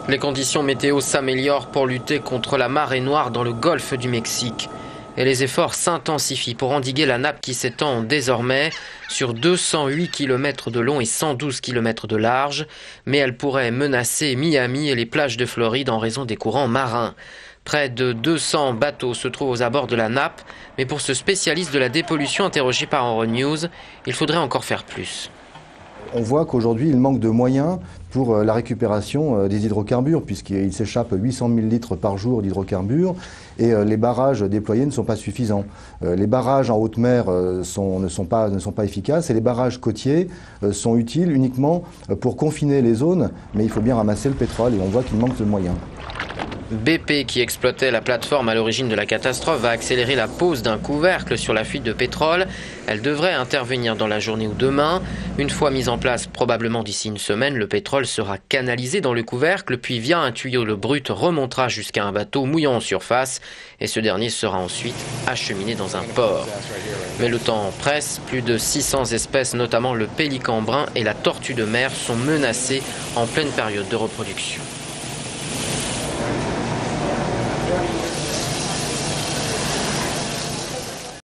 Les conditions météo s'améliorent pour lutter contre la marée noire dans le golfe du Mexique. Et les efforts s'intensifient pour endiguer la nappe qui s'étend désormais sur 208 km de long et 112 km de large. Mais elle pourrait menacer Miami et les plages de Floride en raison des courants marins. Près de 200 bateaux se trouvent aux abords de la nappe. Mais pour ce spécialiste de la dépollution interrogé par Euronews, il faudrait encore faire plus. On voit qu'aujourd'hui, il manque de moyens pour la récupération des hydrocarbures, puisqu'il s'échappe 800 000 litres par jour d'hydrocarbures, et les barrages déployés ne sont pas suffisants. Les barrages en haute mer ne sont pas efficaces, et les barrages côtiers sont utiles uniquement pour confiner les zones, mais il faut bien ramasser le pétrole, et on voit qu'il manque de moyens. BP, qui exploitait la plateforme à l'origine de la catastrophe, va accélérer la pose d'un couvercle sur la fuite de pétrole. Elle devrait intervenir dans la journée ou demain. Une fois mise en place, probablement d'ici une semaine, le pétrole sera canalisé dans le couvercle, puis via un tuyau, le brut remontera jusqu'à un bateau mouillant en surface et ce dernier sera ensuite acheminé dans un port. Mais le temps presse, plus de 600 espèces, notamment le pélican brun et la tortue de mer, sont menacées en pleine période de reproduction.